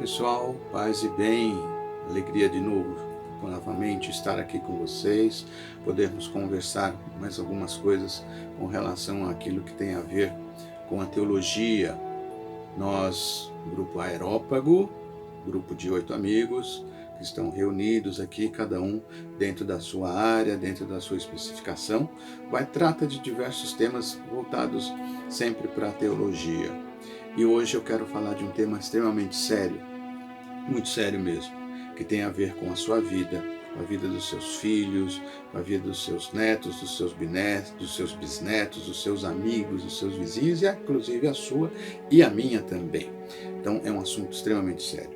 Pessoal, paz e bem, alegria de novo, novamente estar aqui com vocês, podermos conversar mais algumas coisas com relação àquilo que tem a ver com a teologia. Nós, grupo Aerópago, grupo de 8 amigos, que estão reunidos aqui, cada um dentro da sua área, dentro da sua especificação, trata de diversos temas voltados sempre para a teologia. E hoje eu quero falar de um tema extremamente sério, muito sério mesmo, que tem a ver com a sua vida, com a vida dos seus filhos, com a vida dos seus netos, dos seus bisnetos, dos seus amigos, dos seus vizinhos e inclusive a sua e a minha também. Então é um assunto extremamente sério.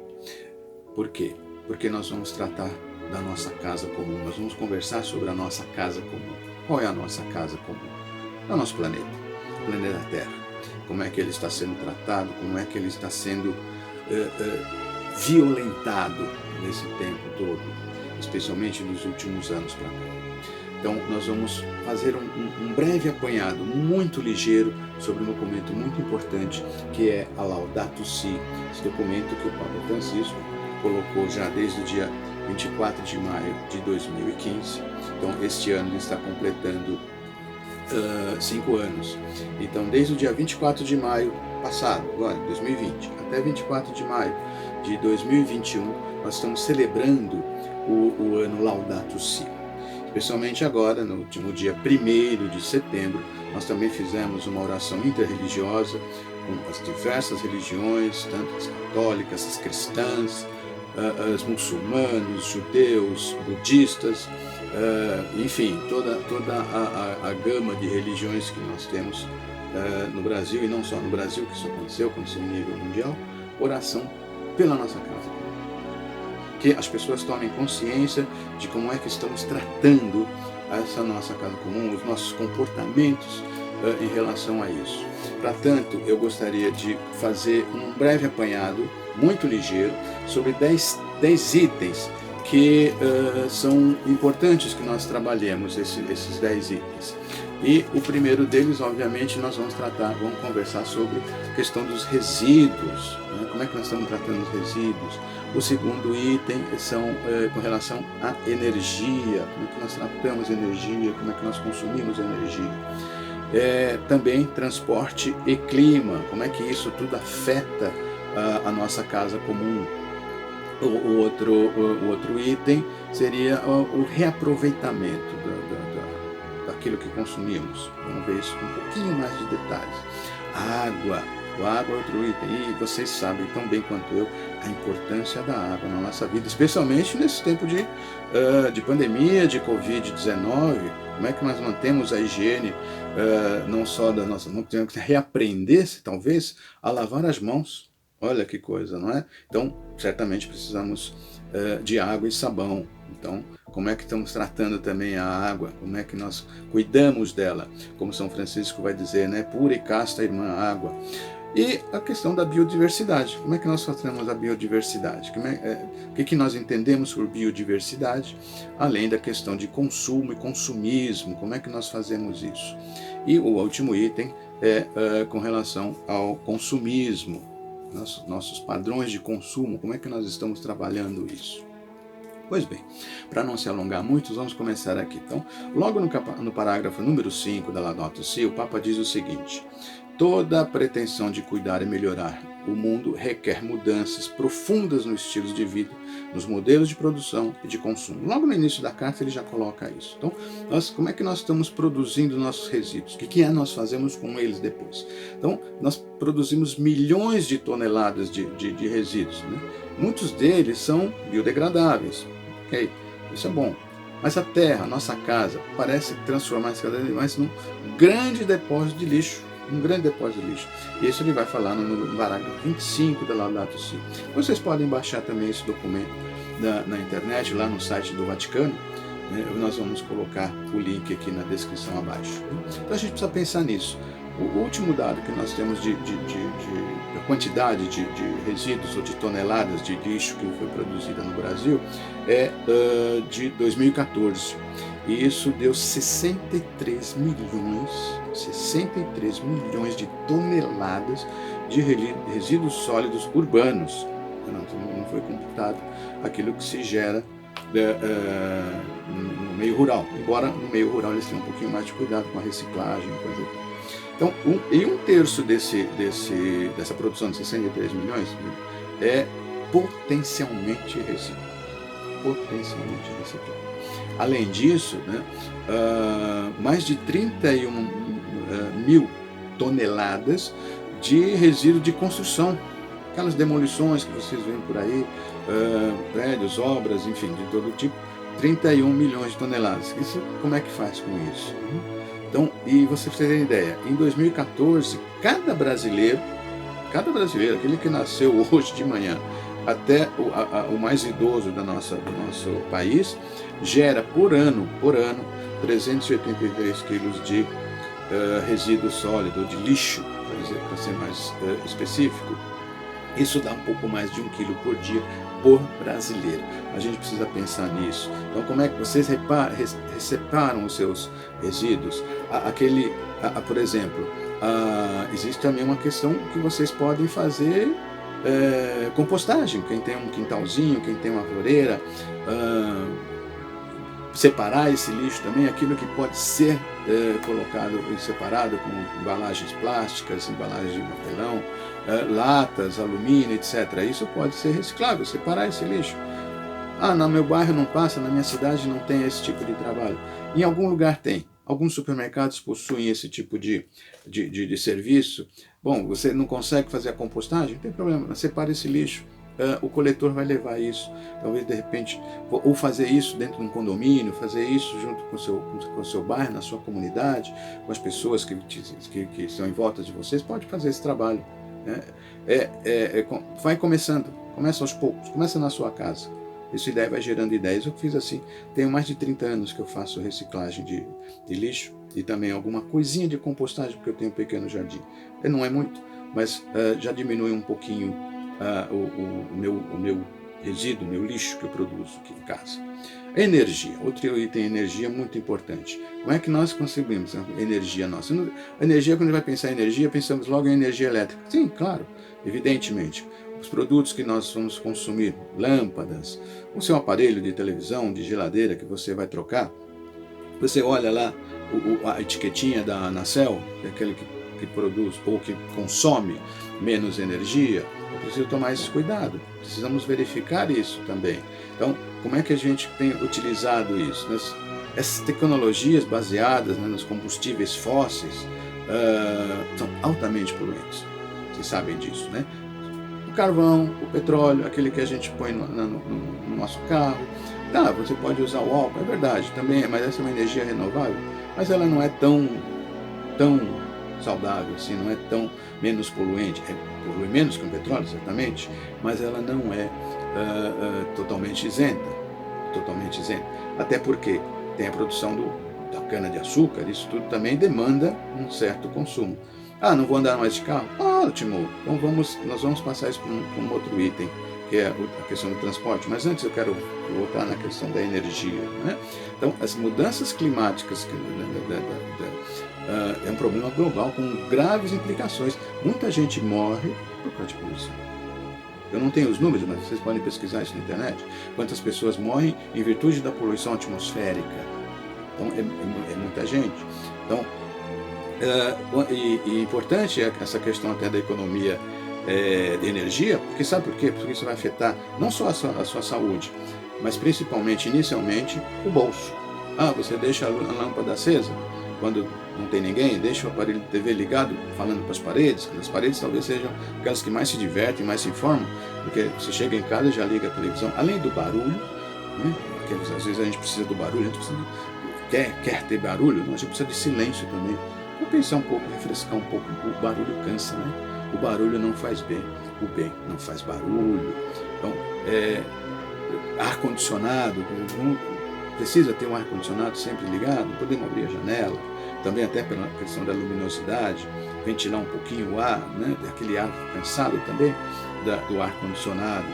Por quê? Porque nós vamos tratar da nossa casa comum, nós vamos conversar sobre a nossa casa comum. Qual é a nossa casa comum? É o nosso planeta, o planeta Terra. Como é que ele está sendo tratado, como é que ele está sendo violentado nesse tempo todo, especialmente nos últimos anos para cá. Então nós vamos fazer um breve apanhado muito ligeiro sobre um documento muito importante que é a Laudato Si, esse documento que o Papa Francisco colocou já desde o dia 24 de maio de 2015. Então este ano ele está completando 5 anos. Então desde o dia 24 de maio passado, agora 2020, até 24 de maio de 2021, nós estamos celebrando o ano Laudato Si. Especialmente agora, no último dia 1º de setembro, nós também fizemos uma oração interreligiosa com as diversas religiões, tanto as católicas, as cristãs, os muçulmanos, judeus, budistas, enfim, toda a gama de religiões que nós temos no Brasil, e não só no Brasil, que isso aconteceu em nível mundial, oração pela nossa casa. Que as pessoas tomem consciência de como é que estamos tratando essa nossa casa comum, os nossos comportamentos em relação a isso. Para tanto, eu gostaria de fazer um breve apanhado, muito ligeiro, sobre 10 itens que são importantes que nós trabalhemos, esses 10 itens. E o primeiro deles, obviamente, nós vamos conversar sobre a questão dos resíduos, né? Como é que nós estamos tratando os resíduos. O segundo item são com relação à energia, como é que nós tratamos a energia, como é que nós consumimos a energia. Também transporte e clima, como é que isso tudo afeta a nossa casa comum. O outro item seria o reaproveitamento daquilo que consumimos. Vamos ver isso com um pouquinho mais de detalhes. A água é outro item, e vocês sabem tão bem quanto eu a importância da água na nossa vida, especialmente nesse tempo de pandemia, de Covid-19. Como é que nós mantemos a higiene, não só da nossa mão, temos que reaprender, talvez, a lavar as mãos. Olha que coisa, não é? Então, certamente precisamos de água e sabão. Então, como é que estamos tratando também a água? Como é que nós cuidamos dela? Como São Francisco vai dizer, né? Pura e casta irmã água. E a questão da biodiversidade. Como é que nós tratamos a biodiversidade? O que nós entendemos por biodiversidade? Além da questão de consumo e consumismo. Como é que nós fazemos isso? E o último item é com relação ao consumismo. Nossos padrões de consumo, como é que nós estamos trabalhando isso? Pois bem, para não se alongar muito, vamos começar aqui. Então, logo no parágrafo número 5 da Laudato Si, o Papa diz o seguinte: toda a pretensão de cuidar e melhorar o mundo requer mudanças profundas no estilo de vida, nos modelos de produção e de consumo. Logo no início da carta ele já coloca isso. Então, como é que nós estamos produzindo nossos resíduos? O que nós fazemos com eles depois? Então, nós produzimos milhões de toneladas de resíduos, né? Muitos deles são biodegradáveis. Ok, isso é bom. Mas a terra, a nossa casa, parece transformar-se cada vez mais num grande depósito de lixo. E isso ele vai falar no parágrafo 25 da Laudato Si. Vocês podem baixar também esse documento na internet, lá no site do Vaticano. Nós vamos colocar o link aqui na descrição abaixo. Então a gente precisa pensar nisso. O último dado que nós temos de quantidade de resíduos ou de toneladas de lixo que foi produzida no Brasil é de 2014. E isso deu 63 milhões de toneladas de resíduos sólidos urbanos. não foi computado aquilo que se gera no meio rural, embora no meio rural eles tenham um pouquinho mais de cuidado com a reciclagem, coisa e tal. Então, um terço dessa produção de 63 milhões é potencialmente reciclável. Potencialmente reciclável. Além disso, né, mais de 31 mil toneladas de resíduo de construção, aquelas demolições que vocês veem por aí, prédios, obras, enfim, de todo tipo, 31 milhões de toneladas. Isso, como é que faz com isso? Então, e você precisa ter ideia, em 2014, cada brasileiro, aquele que nasceu hoje de manhã, até o mais idoso do nosso país, gera por ano 383 quilos de resíduo sólido, de lixo, para ser mais específico. Isso dá um pouco mais de 1 quilo por dia por brasileiro. A gente precisa pensar nisso. Então, como é que vocês separam os seus resíduos? Por exemplo, existe também uma questão que vocês podem fazer compostagem. Quem tem um quintalzinho, quem tem uma floreira, separar esse lixo também, aquilo que pode ser colocado e separado, como embalagens plásticas, embalagens de papelão, latas, alumínio, etc. Isso pode ser reciclável, separar esse lixo. No meu bairro não passa, na minha cidade não tem esse tipo de trabalho. Em algum lugar tem. Alguns supermercados possuem esse tipo de serviço. Bom, você não consegue fazer a compostagem? Não tem problema, separa esse lixo. O coletor vai levar isso, talvez de repente, ou fazer isso dentro de um condomínio, fazer isso junto com o seu bairro, na sua comunidade, com as pessoas que estão em volta de vocês, pode fazer esse trabalho. Vai começa aos poucos, começa na sua casa. Isso daí vai gerando ideias. Eu fiz assim, tenho mais de 30 anos que eu faço reciclagem de lixo e também alguma coisinha de compostagem, porque eu tenho um pequeno jardim. Não é muito, mas já diminui um pouquinho o meu resíduo, o meu lixo que eu produzo aqui em casa. Energia, outro item, energia muito importante. Como é que nós conseguimos a energia nossa? A energia, quando a gente vai pensar em energia, pensamos logo em energia elétrica. Sim, claro, evidentemente. Os produtos que nós vamos consumir, lâmpadas, o seu aparelho de televisão, de geladeira que você vai trocar, você olha lá a etiquetinha da Anacel, que é aquele que produz ou que consome menos energia. Eu preciso tomar esse cuidado, precisamos verificar isso também. Então, como é que a gente tem utilizado isso? Essas tecnologias baseadas nos combustíveis fósseis são altamente poluentes, vocês sabem disso, né? O carvão, o petróleo, aquele que a gente põe no nosso carro. Você pode usar o álcool, é verdade, também, mas essa é uma energia renovável, mas ela não é tão saudável, assim, não é tão menos poluente, polui menos que o petróleo, certamente, mas ela não é totalmente isenta, até porque tem a produção da cana-de-açúcar, isso tudo também demanda um certo consumo. Não vou andar mais de carro? Ótimo, então nós vamos passar isso para um outro item, que é a questão do transporte, mas antes eu quero voltar na questão da energia, né? Então, as mudanças climáticas é um problema global com graves implicações. Muita gente morre por causa de poluição. Eu não tenho os números, mas vocês podem pesquisar isso na internet. Quantas pessoas morrem em virtude da poluição atmosférica. Então, é muita gente. Então, e importante é essa questão até da economia de energia, porque sabe por quê? Porque isso vai afetar não só a sua saúde, mas principalmente, inicialmente, o bolso. Você deixa a lâmpada acesa quando não tem ninguém, deixa o aparelho de TV ligado, falando para as paredes, que as paredes talvez sejam aquelas que mais se divertem, mais se informam, porque você chega em casa e já liga a televisão, além do barulho, né? Porque às vezes a gente precisa do barulho, a gente quer ter barulho, mas a gente precisa de silêncio também. Vou pensar um pouco, refrescar um pouco, o barulho cansa, né? O barulho não faz bem, o bem não faz barulho. Então, ar-condicionado, precisa ter um ar-condicionado sempre ligado, podemos abrir a janela, também até pela questão da luminosidade, ventilar um pouquinho o ar, né? Aquele ar cansado também do ar-condicionado.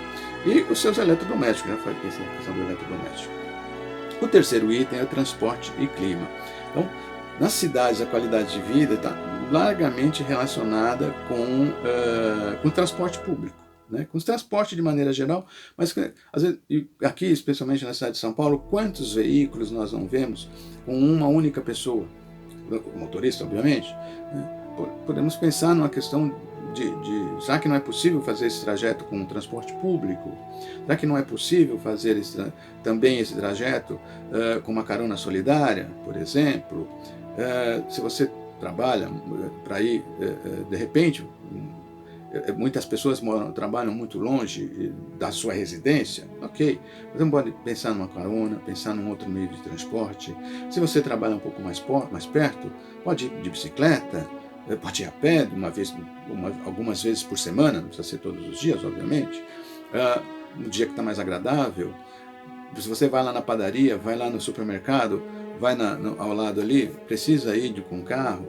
E os seus eletrodomésticos, já falei essa questão do eletrodoméstico. O terceiro item é o transporte e clima. Então, nas cidades, a qualidade de vida está largamente relacionada com o transporte público. né? Com o transporte de maneira geral, mas às vezes, aqui, especialmente na cidade de São Paulo, quantos veículos nós não vemos com uma única pessoa? O motorista, obviamente, né? Podemos pensar numa questão será que não é possível fazer esse trajeto com um transporte público? Será que não é possível fazer também esse trajeto com uma carona solidária, por exemplo? Se você trabalha para ir, de repente, muitas pessoas trabalham muito longe da sua residência, ok. Você pode pensar numa carona, pensar num outro meio de transporte. Se você trabalha um pouco mais perto, pode ir de bicicleta, pode ir a pé, algumas vezes por semana, não precisa ser todos os dias, obviamente. Um dia que está mais agradável. Se você vai lá na padaria, vai lá no supermercado, vai ao lado ali, precisa ir com carro,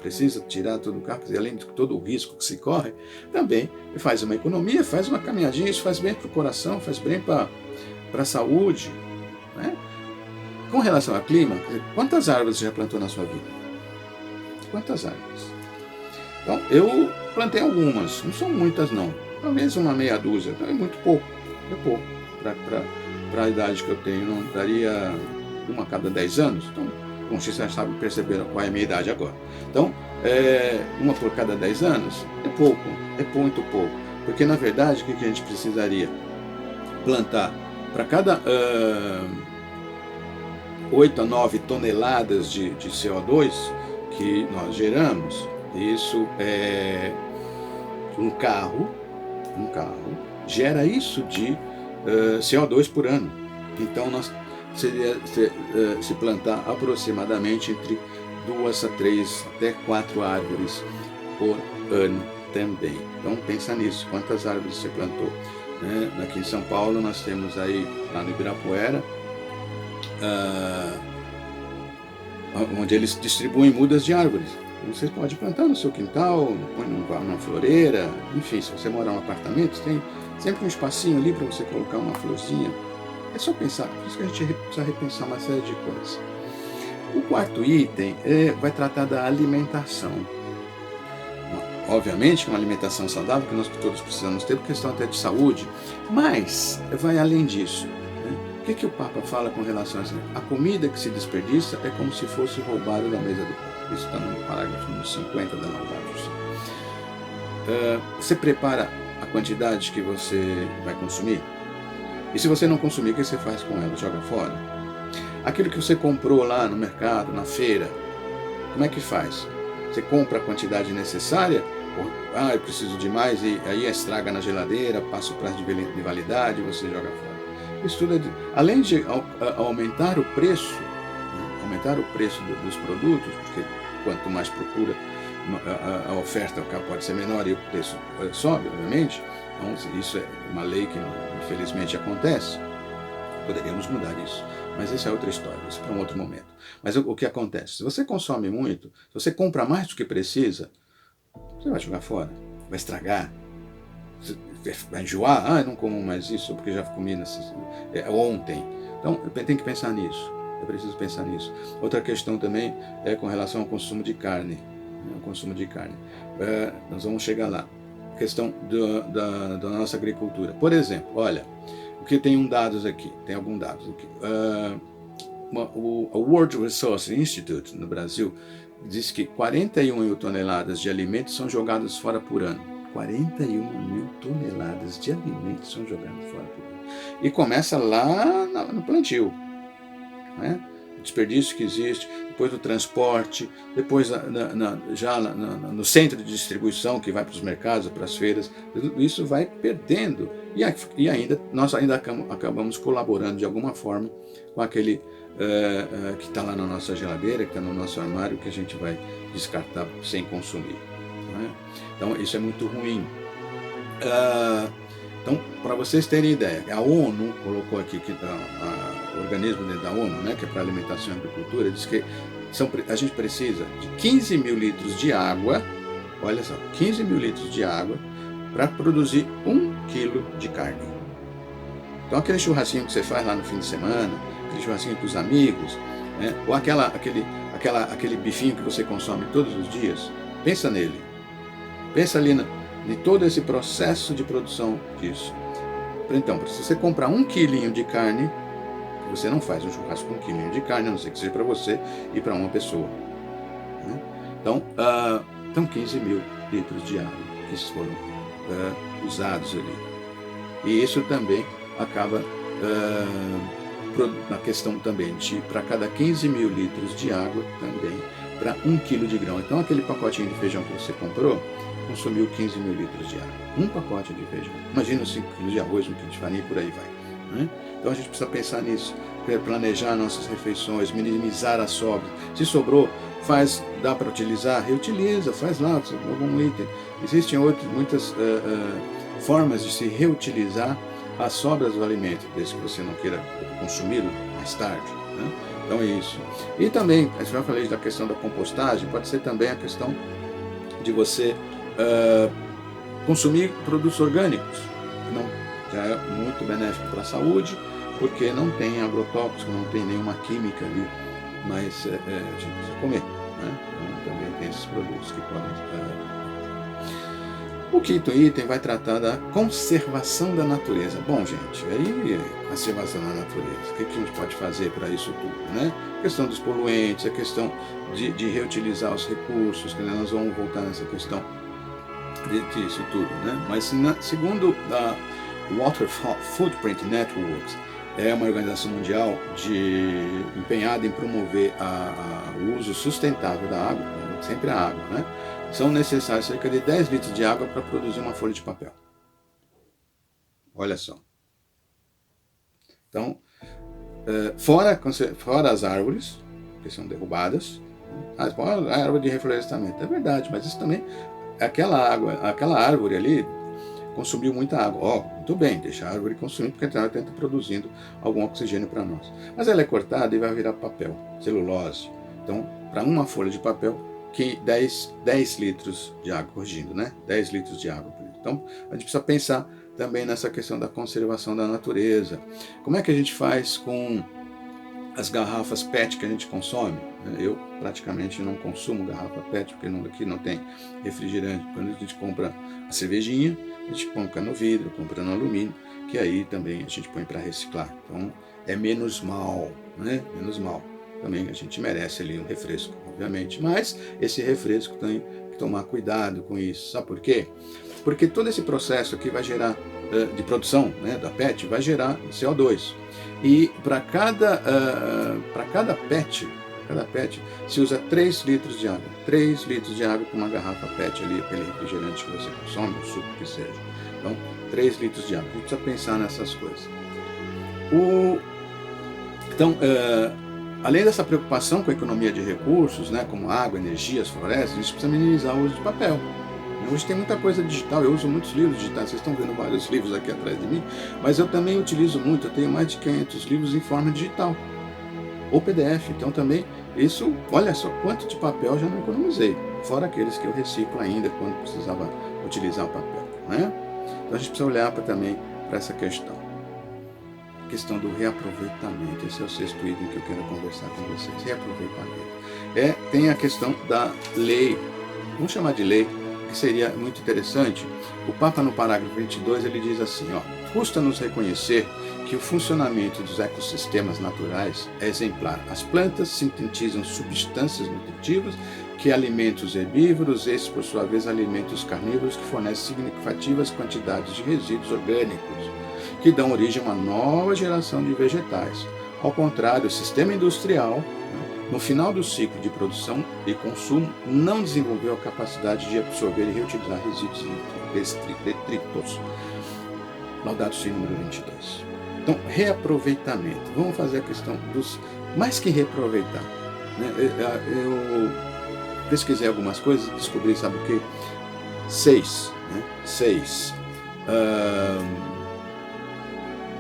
precisa tirar todo o carro, além de todo o risco que se corre, também faz uma economia, faz uma caminhadinha, isso faz bem para o coração, faz bem para a saúde, né? Com relação ao clima, quantas árvores você já plantou na sua vida? Quantas árvores? Então, eu plantei algumas, não são muitas não, talvez uma meia dúzia, então é muito pouco, para a idade que eu tenho, não daria uma a cada 10 anos, então, bom, vocês já sabem, perceberam qual é a minha idade agora. Então, uma por cada 10 anos é pouco, é muito pouco. Porque, na verdade, o que a gente precisaria? Plantar para cada 8 a 9 toneladas de CO2 que nós geramos. Isso é um carro gera isso de CO2 por ano. Então, nós seria se plantar aproximadamente entre 2 a 3 até 4 árvores por ano também. Então pensa nisso, quantas árvores você plantou, né? Aqui em São Paulo nós temos aí, lá no Ibirapuera, onde eles distribuem mudas de árvores. Você pode plantar no seu quintal, põe numa floreira, enfim, se você morar em um apartamento, tem sempre um espacinho ali para você colocar uma florzinha. É só pensar, por isso que a gente precisa repensar uma série de coisas. O quarto item vai tratar da alimentação. Obviamente, uma alimentação saudável, que nós todos precisamos ter, por questão até de saúde, mas vai além disso. Né? O que o Papa fala com relação a isso? A comida que se desperdiça é como se fosse roubada da mesa do Papa. Isso está no parágrafo número 50 da Laudato Si. Você prepara a quantidade que você vai consumir? E se você não consumir, o que você faz com ela? Joga fora? Aquilo que você comprou lá no mercado, na feira, como é que faz? Você compra a quantidade necessária? Ou, eu preciso de mais, e aí estraga na geladeira, passa o prazo de validade e você joga fora. Isso tudo além de aumentar o preço, dos produtos, porque quanto mais procura, a oferta pode ser menor e o preço sobe, obviamente. Então, isso é uma lei que infelizmente acontece. Poderíamos mudar isso, mas isso é outra história, isso é para um outro momento. Mas o que acontece? Se você consome muito, se você compra mais do que precisa, você vai jogar fora, vai estragar, vai enjoar. Eu não como mais isso porque já comi ontem. Então, tem que pensar nisso, é preciso pensar nisso. Outra questão também é com relação ao consumo de carne. Nós vamos chegar lá. Questão da nossa agricultura. Por exemplo, olha, porque tem alguns dados aqui. O World Resources Institute, no Brasil, diz que 41 mil toneladas de alimentos são jogadas fora por ano. 41 mil toneladas de alimentos são jogadas fora por ano. E começa lá no plantio, né? O desperdício que existe, depois do transporte, depois já no centro de distribuição que vai para os mercados, para as feiras, tudo isso vai perdendo. E nós ainda acabamos colaborando de alguma forma com aquele que está lá na nossa geladeira, que está no nosso armário, que a gente vai descartar sem consumir. Né? Então isso é muito ruim. Então, para vocês terem ideia, a ONU colocou aqui, o organismo da ONU, né, que é para alimentação e agricultura, diz que a gente precisa de 15 mil litros de água, olha só, 15 mil litros de água para produzir 1 quilo de carne. Então, aquele churrasquinho que você faz lá no fim de semana, aquele churrasquinho com os amigos, né, ou aquele bifinho que você consome todos os dias, pensa nele. Pensa ali de todo esse processo de produção disso. Então, se você comprar 1 quilinho de carne, você não faz um churrasco com 1 quilinho de carne, a não ser que seja para você e para uma pessoa, né? Então 15 mil litros de água que foram usados ali. E isso também acaba na questão também de, para cada 15 mil litros de água, também para 1 quilo de grão. Então aquele pacotinho de feijão que você comprou consumiu 15 mil litros de água. Um pacote de feijão. Imagina 5 quilos de arroz, 1 quilo de farinha e por aí vai, né? Então a gente precisa pensar nisso, planejar nossas refeições, minimizar as sobras. Se sobrou, dá para utilizar, reutiliza, faz lá algum item. Existem muitas formas de se reutilizar as sobras do alimento, desde que você não queira consumi-lo mais tarde, né? Então é isso. E também, eu já falei da questão da compostagem, pode ser também a questão de você consumir produtos orgânicos, que não, já é muito benéfico para a saúde, porque não tem agrotóxico, não tem nenhuma química ali, mas a gente precisa comer, né? Então, também tem esses produtos que podem... O quinto item vai tratar da conservação da natureza. Bom, gente, aí conservação da natureza, o que a gente pode fazer para isso tudo, né? A questão dos poluentes, a questão de reutilizar os recursos, que nós vamos voltar nessa questão disso tudo, né? Mas segundo a Water Footprint Networks, é uma organização mundial empenhada em promover o uso sustentável da água, sempre a água, né? São necessários cerca de 10 litros de água para produzir uma folha de papel. Olha só. Então, fora as árvores, que são derrubadas, a árvore de reflorestamento, é verdade, mas isso também, aquela árvore ali consumiu muita água. Muito bem, deixa a árvore consumir, porque ela está produzindo algum oxigênio para nós. Mas ela é cortada e vai virar papel, celulose. Então, para uma folha de papel, 10 litros de água, corrigindo, né? 10 litros de água. Então, a gente precisa pensar também nessa questão da conservação da natureza. Como é que a gente faz com as garrafas PET que a gente consome? Eu praticamente não consumo garrafa PET, porque aqui não tem refrigerante. Quando a gente compra a cervejinha, a gente compra no vidro, compra no alumínio, que aí também a gente põe para reciclar. Então, é menos mal, né? Menos mal. Também a gente merece ali um refresco, obviamente, mas esse refresco tem que tomar cuidado com isso. Sabe por quê? Porque todo esse processo aqui vai gerar, de produção, né, da PET, vai gerar CO2. E para cada PET se usa 3 litros de água. 3 litros de água para uma garrafa PET ali, aquele refrigerante que você consome, o suco que seja. Então, 3 litros de água. A gente precisa pensar nessas coisas. Então, além dessa preocupação com a economia de recursos, né, como água, energia, as florestas, a gente precisa minimizar o uso de papel. Hoje tem muita coisa digital, eu uso muitos livros digitais, vocês estão vendo vários livros aqui atrás de mim, mas eu também utilizo muito, eu tenho mais de 500 livros em forma digital, ou PDF, então também isso, olha só, quanto de papel eu já não economizei, fora aqueles que eu reciclo ainda quando precisava utilizar o papel, né? Então a gente precisa olhar também para essa questão. A questão do reaproveitamento, esse é o sexto item que eu quero conversar com vocês, reaproveitamento. Tem a questão da lei, vamos chamar de lei, que seria muito interessante. O Papa, no parágrafo 22, ele diz assim, custa-nos reconhecer que o funcionamento dos ecossistemas naturais é exemplar. As plantas sintetizam substâncias nutritivas que alimentam os herbívoros, esses, por sua vez, alimentam os carnívoros, que fornecem significativas quantidades de resíduos orgânicos, que dão origem a uma nova geração de vegetais. Ao contrário, o sistema industrial, no final do ciclo de produção e consumo, não desenvolveu a capacidade de absorver e reutilizar resíduos detritos. Laudato Si, número 22. Então, reaproveitamento. Vamos fazer a questão dos... Mais que reaproveitar, né? Eu pesquisei algumas coisas e descobri, sabe o quê? 6 R's.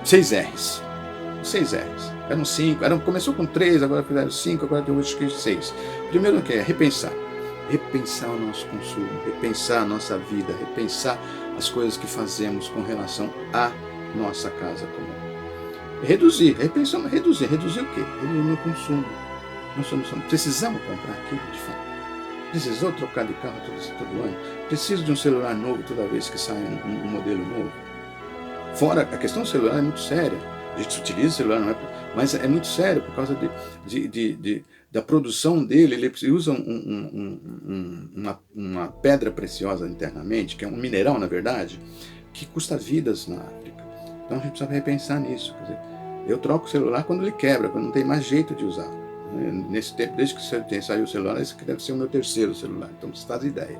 6 R's. Eram 5, começou com 3, agora fizeram 5, agora tem acho que 6. Primeiro que é repensar. Repensar o nosso consumo, repensar a nossa vida, repensar as coisas que fazemos com relação à nossa casa comum. Reduzir o quê? Reduzir o consumo. Nós precisamos comprar aquilo de fato. Precisou trocar de carro todo ano? Preciso de um celular novo toda vez que sai um modelo novo? Fora, a questão do celular é muito séria. A gente utiliza o celular, não é, mas é muito sério por causa da produção dele. Ele usa uma pedra preciosa internamente, que é um mineral, na verdade, que custa vidas na África. Então a gente precisa repensar nisso. Quer dizer, eu troco o celular quando ele quebra, quando não tem mais jeito de usar. Nesse tempo, desde que saiu o celular, esse deve ser o meu terceiro celular, então você faz ideia.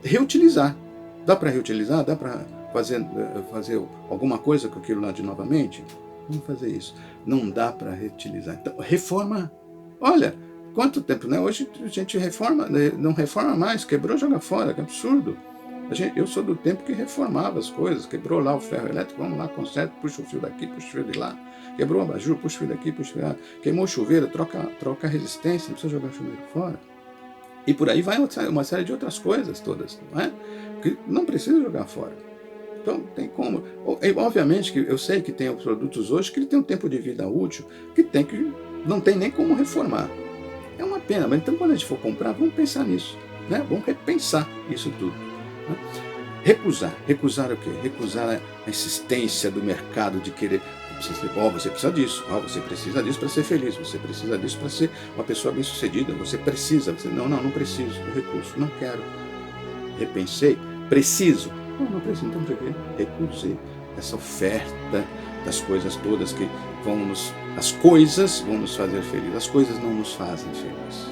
Reutilizar. Dá para reutilizar? Dá para fazer alguma coisa com aquilo lá de novamente? Vamos fazer isso. Não dá para reutilizar. Então, reforma. Olha, quanto tempo, né? Hoje a gente reforma, não reforma mais, quebrou, joga fora, que absurdo. Eu sou do tempo que reformava as coisas, quebrou lá o ferro elétrico, vamos lá, conserta, puxa o fio daqui, puxa o fio de lá, quebrou o abajur, puxa o fio daqui, puxa o fio de lá, queimou o chuveiro, troca a resistência, não precisa jogar o chuveiro fora. E por aí vai uma série de outras coisas todas, não é? Que não precisa jogar fora. Então, tem como. Obviamente que eu sei que tem produtos hoje que tem um tempo de vida útil que não tem nem como reformar. É uma pena, mas então quando a gente for comprar, vamos pensar nisso, né? Vamos repensar isso tudo. Né? Recusar o quê? Recusar a insistência do mercado de querer. Você precisa disso, você precisa disso para ser feliz, você precisa disso para ser uma pessoa bem-sucedida, você precisa. Não preciso, eu recuso, não quero. Repensei, preciso. Não preciso, então por quê? Recusei essa oferta das coisas todas que as coisas vão nos fazer felizes, as coisas não nos fazem felizes.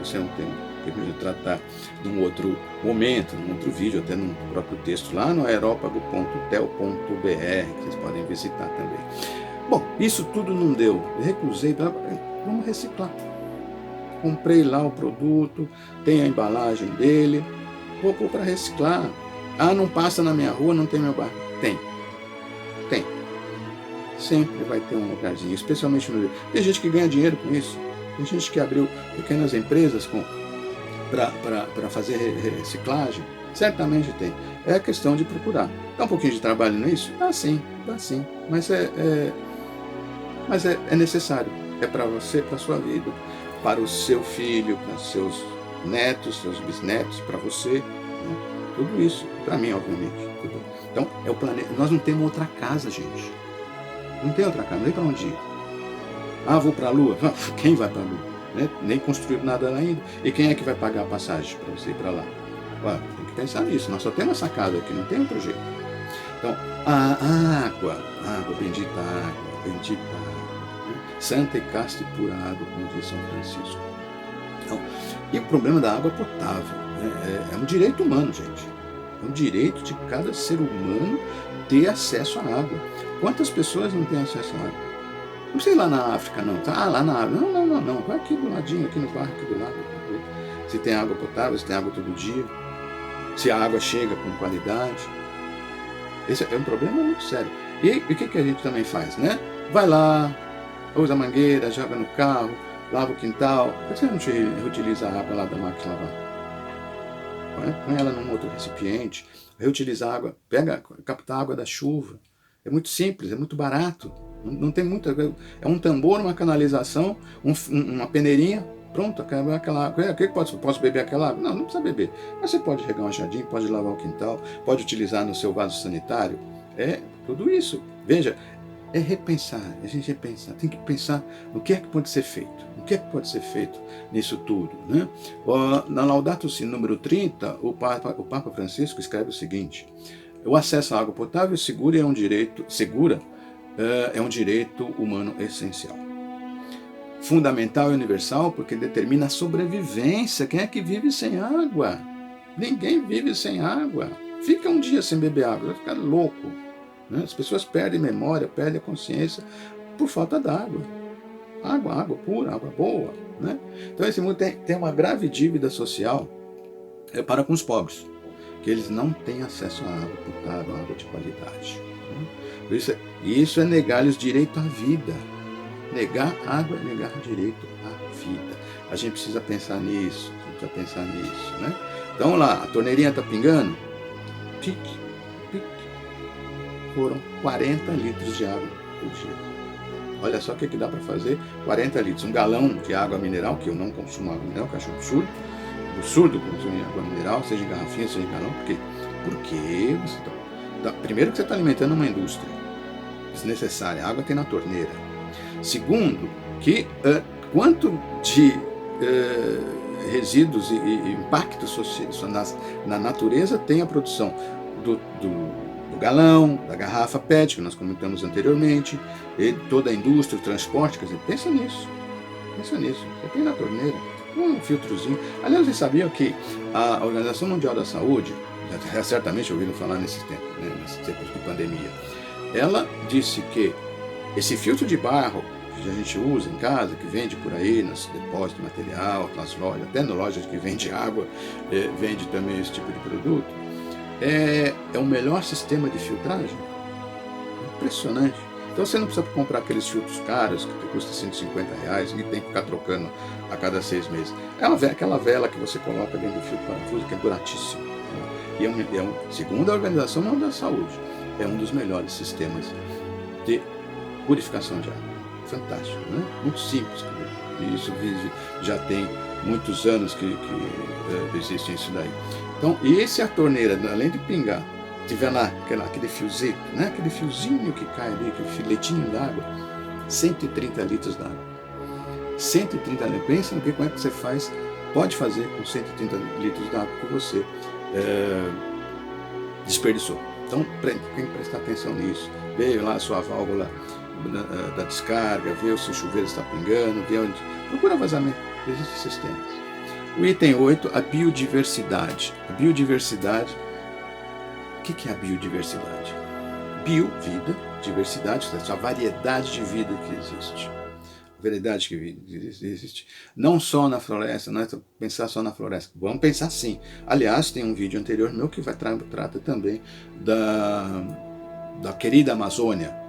Isso é um tema que eu vou tratar num outro momento, num outro vídeo, até no próprio texto lá no aerópago.tel.br, que vocês podem visitar também. Bom, isso tudo não deu, eu recusei, vamos reciclar. Comprei lá o produto, tem a embalagem dele, vou pôr para reciclar. Não passa na minha rua, não tem meu bar. Tem. Sempre vai ter um lugarzinho, especialmente no Rio. Tem gente que ganha dinheiro com isso. Tem gente que abriu pequenas empresas para fazer reciclagem. Certamente tem. É questão de procurar. Dá um pouquinho de trabalho nisso? Dá sim. Mas é necessário. É para você, para a sua vida, para o seu filho, para seus netos, seus bisnetos, para você. Né? Tudo isso, para mim, obviamente. Então, é o planeta. Nós não temos outra casa, gente. Não tem outra casa, não tem para onde ir. Vou para a Lua? Quem vai para a Lua? Né? Nem construíram nada lá ainda. E quem é que vai pagar a passagem para você ir para lá? Tem que pensar nisso. Nós só temos essa casa aqui, não tem outro jeito. Então, a água, bendita água, né? Santa e casta e pura água, como diz São Francisco. Então, e o problema da água potável, né? É um direito humano, gente. É um direito de cada ser humano ter acesso à água. Quantas pessoas não têm acesso à água? Não sei lá na África, não. Lá na África. Não. Vai aqui do ladinho, aqui no bairro, aqui do lado. Se tem água potável, se tem água todo dia. Se a água chega com qualidade. Esse é um problema muito sério. E o que a gente também faz, né? Vai lá, usa a mangueira, joga no carro, lava o quintal. Por que você não reutiliza a água lá da máquina de lavar? Põe ela num outro recipiente, reutiliza a água, captar a água da chuva. É muito simples, é muito barato. Não tem muita. É um tambor, uma canalização, uma peneirinha, pronto, aquela água. Posso beber aquela água? Não precisa beber. Mas você pode regar um jardim, pode lavar o quintal, pode utilizar no seu vaso sanitário. Tudo isso. Veja, é repensar, a gente repensar, tem que pensar no que é que pode ser feito. O que é que pode ser feito nisso tudo? Né? Na Laudato Si, número 30, o Papa Francisco escreve o seguinte: o acesso à água potável segura é um direito humano essencial. Fundamental e universal porque determina a sobrevivência. Quem é que vive sem água? Ninguém vive sem água. Fica um dia sem beber água, vai ficar louco. Né? As pessoas perdem memória, perdem a consciência por falta d'água. Água pura, água boa. Né? Então esse mundo tem uma grave dívida social para com os pobres, que eles não têm acesso à água potável, água de qualidade. Né? Isso é negar-lhes direito à vida. Negar água é negar direito à vida. A gente precisa pensar nisso, né? Então lá, a torneirinha está pingando, pique. Foram 40 litros de água por dia. Olha só o que dá para fazer, 40 litros. Um galão de água mineral, que eu não consumo água mineral, que eu acho absurdo, do sul do consumo de água mineral, seja em garrafinha, seja em galão. Por quê? Porque primeiro que você está alimentando uma indústria desnecessária, a água tem na torneira. Segundo, que quanto de resíduos e impactos na natureza tem a produção do galão, da garrafa PET, que nós comentamos anteriormente, e toda a indústria, o transporte, quer dizer, pensa nisso, você tem na torneira um filtrozinho. Aliás, vocês sabiam que a Organização Mundial da Saúde, já certamente ouviram falar nesses tempos, né, nesses tempos de pandemia, ela disse que esse filtro de barro que a gente usa em casa, que vende por aí nos depósitos de material, nas lojas, até nas lojas que vende água, vende também esse tipo de produto, é o melhor sistema de filtragem. Impressionante. Então você não precisa comprar aqueles filtros caros que custam R$150 e tem que ficar trocando a cada 6 meses. Aquela vela que você coloca dentro do filtro parafuso, que é baratíssimo. E segundo a Organização Mundial da Saúde, é um dos melhores sistemas de purificação de água. Fantástico, né? Muito simples. E isso já tem muitos anos que existe isso daí. Então, e se a torneira, além de pingar, tiver lá aquele fiozinho, né? Aquele fiozinho que cai ali, aquele filetinho d'água, 130 litros d'água. 130 litros. Pensa no que como é que você pode fazer com 130 litros d'água que você desperdiçou. Então, tem que prestar atenção nisso. Veio lá a sua válvula da descarga, vê se o chuveiro está pingando, vê onde. Procura vazamento. Existem sistemas. O item 8, a biodiversidade. A biodiversidade. O que é a biodiversidade? Bio, vida, diversidade, a variedade de vida que existe. A variedade que existe. Não só na floresta, não é pensar só na floresta. Vamos pensar sim. Aliás, tem um vídeo anterior meu que trata também da querida Amazônia.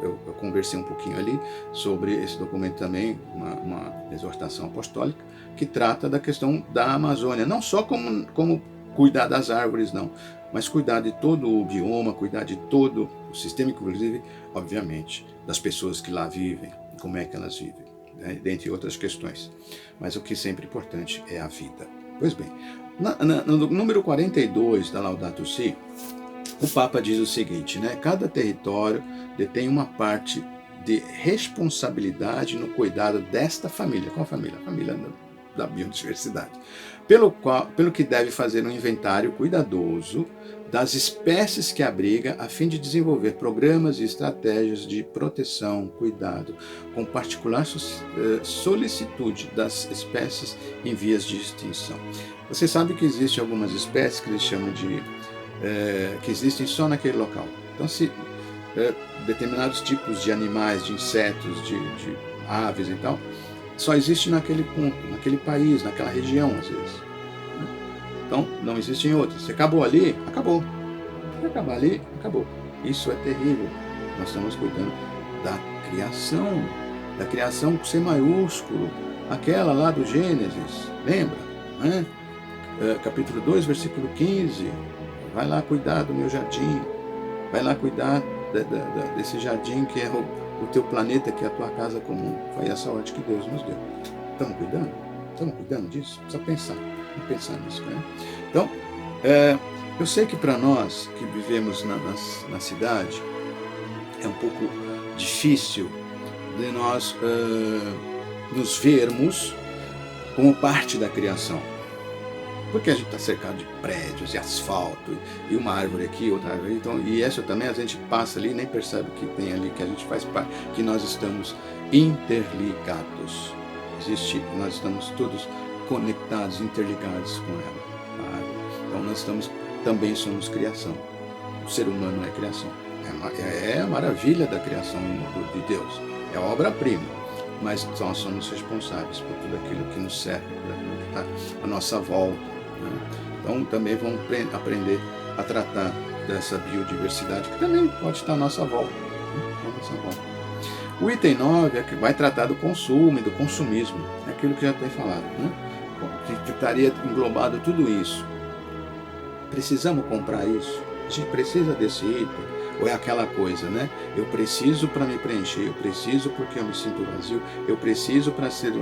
Eu conversei um pouquinho ali sobre esse documento também, uma exortação apostólica, que trata da questão da Amazônia, não só como cuidar das árvores, não, mas cuidar de todo o bioma, cuidar de todo o sistema, inclusive, obviamente, das pessoas que lá vivem, como é que elas vivem, né? Dentre outras questões. Mas o que é sempre importante é a vida. Pois bem, no número 42 da Laudato Si, o Papa diz o seguinte, né? Cada território detém uma parte de responsabilidade no cuidado desta família. Qual família? A família da biodiversidade. Pelo que deve fazer um inventário cuidadoso das espécies que abriga, a fim de desenvolver programas e estratégias de proteção, cuidado, com particular solicitude das espécies em vias de extinção. Você sabe que existem algumas espécies que eles chamam de que existem só naquele local. Então, se determinados tipos de animais, de insetos, de aves e tal, só existe naquele ponto, naquele país, naquela região, às vezes. Então, não existem outros. Se acabou ali, acabou. Se acabar ali, acabou. Isso é terrível. Nós estamos cuidando da criação com C maiúsculo, aquela lá do Gênesis, lembra? Né? Capítulo 2, versículo 15. Vai lá cuidar do meu jardim. Vai lá cuidar desse jardim que é o teu planeta, que é a tua casa comum. Foi essa ordem que Deus nos deu. Estamos cuidando? Estamos cuidando disso? Precisa pensar. Vamos pensar nisso, né? Então, eu sei que para nós que vivemos na cidade, é um pouco difícil de nós nos vermos como parte da criação. Porque a gente está cercado de prédios e asfalto, e uma árvore aqui, outra árvore. Então, e essa também a gente passa ali e nem percebe o que tem ali, que a gente faz parte, que nós estamos interligados. Nós estamos todos conectados, interligados com ela. Tá? Então nós também somos criação. O ser humano é criação. É a maravilha da criação de Deus. É a obra-prima. Mas nós somos responsáveis por tudo aquilo que nos serve, por aquilo que está à nossa volta. Né? Então também vamos aprender a tratar dessa biodiversidade, que também pode estar à nossa volta. O item 9 é que vai tratar do consumo e do consumismo. É aquilo que já tem falado, né? Que estaria englobado tudo isso. Precisamos comprar isso? A gente precisa desse item? Ou é aquela coisa, né? Eu preciso para me preencher, eu preciso porque eu me sinto vazio, eu preciso para ser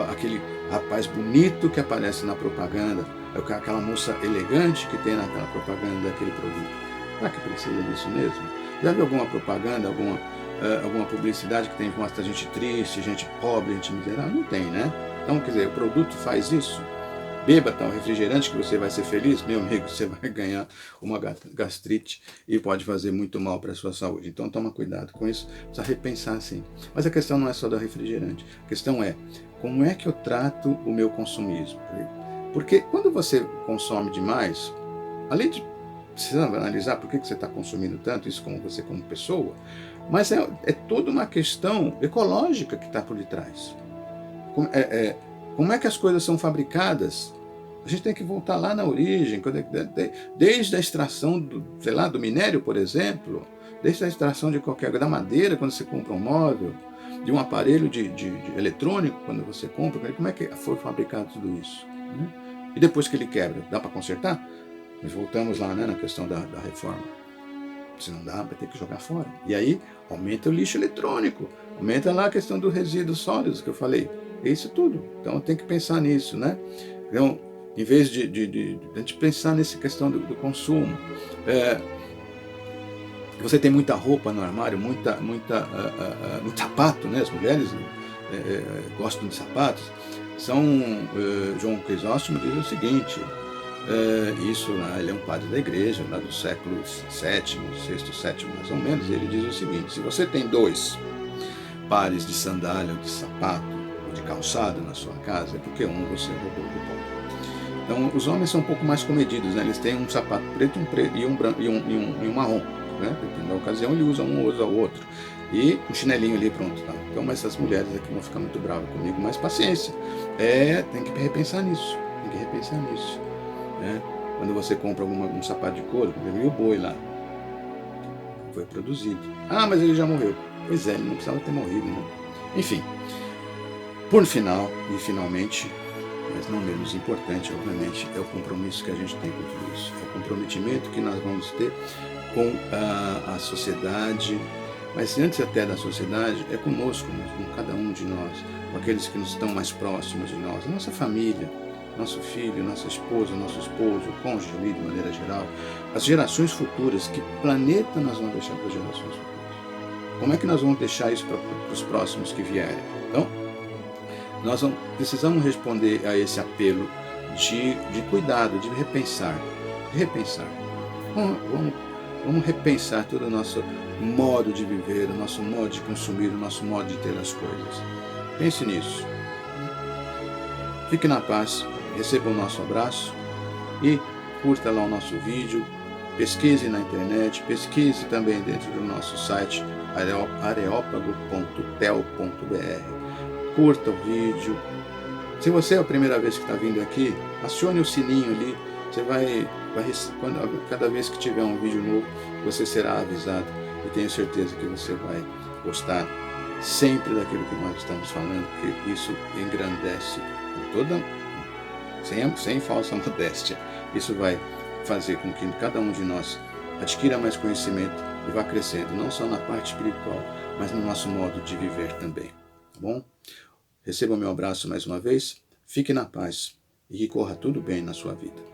aquele rapaz bonito que aparece na propaganda, aquela moça elegante que tem naquela propaganda daquele produto. Será que precisa disso mesmo? Já viu alguma propaganda, alguma publicidade que tem mostra gente triste, gente pobre, gente miserável? Não tem, né? Então, quer dizer, o produto faz isso. Beba tal refrigerante que você vai ser feliz, meu amigo, você vai ganhar uma gastrite e pode fazer muito mal para a sua saúde. Então toma cuidado com isso, precisa repensar assim. Mas a questão não é só do refrigerante, a questão é como é que eu trato o meu consumismo. Porque quando você consome demais, além de precisa analisar por que você está consumindo tanto, isso como você como pessoa, mas é toda uma questão ecológica que está por detrás. Como é que as coisas são fabricadas? A gente tem que voltar lá na origem, desde a extração do minério, por exemplo, desde a extração de qualquer coisa, da madeira, quando você compra um móvel, de um aparelho de eletrônico, quando você compra, como é que foi fabricado tudo isso? Né? E depois que ele quebra, dá para consertar? Nós voltamos lá, né, na questão da reforma. Se não dá, vai ter que jogar fora. E aí aumenta o lixo eletrônico, aumenta lá a questão dos resíduos sólidos que eu falei. É isso tudo. Então tem que pensar nisso, né? Então, em vez de a gente pensar nessa questão do consumo, você tem muita roupa no armário, muito sapato, né? As mulheres gostam de sapatos. João Crisóstomo diz o seguinte, isso lá, ele é um padre da igreja, lá do século VII, VI, VII mais ou menos, ele diz o seguinte: se você tem 2 pares de sandália ou de sapato, ou de calçado na sua casa, é porque você roubou do pobre. Então os homens são um pouco mais comedidos, né? Eles têm um sapato preto, e um branco e um marrom, né? Dependendo da ocasião ele usa um ou usa o outro. E um chinelinho ali, pronto. Tá? Então, mas essas mulheres aqui vão ficar muito bravas comigo, mas paciência. Tem que repensar nisso. Tem que repensar nisso. Né? Quando você compra um sapato de couro, e o boi lá, foi produzido. Ah, mas ele já morreu. Pois é, ele não precisava ter morrido, né? Enfim, por final, e finalmente, mas não menos importante, obviamente, é o compromisso que a gente tem com tudo isso. É o comprometimento que nós vamos ter com a sociedade, mas antes até da sociedade, é conosco, com cada um de nós, com aqueles que estão mais próximos de nós, a nossa família, nosso filho, nossa esposa, nosso esposo, o cônjuge ali, de maneira geral, as gerações futuras, que planeta nós vamos deixar para as gerações futuras? Como é que nós vamos deixar isso para os próximos que vierem? Então, nós precisamos responder a esse apelo de cuidado, de repensar. Vamos repensar todo o nosso modo de viver, o nosso modo de consumir, o nosso modo de ter as coisas. Pense nisso. Fique na paz, receba o nosso abraço e curta lá o nosso vídeo, pesquise na internet, pesquise também dentro do nosso site areópago.tel.br. Curta o vídeo. Se você é a primeira vez que está vindo aqui, acione o sininho ali. Você cada vez que tiver um vídeo novo, você será avisado. E tenho certeza que você vai gostar sempre daquilo que nós estamos falando, porque isso engrandece sem falsa modéstia. Isso vai fazer com que cada um de nós adquira mais conhecimento e vá crescendo, não só na parte espiritual, mas no nosso modo de viver também. Tá bom? Receba o meu abraço mais uma vez, fique na paz e que corra tudo bem na sua vida.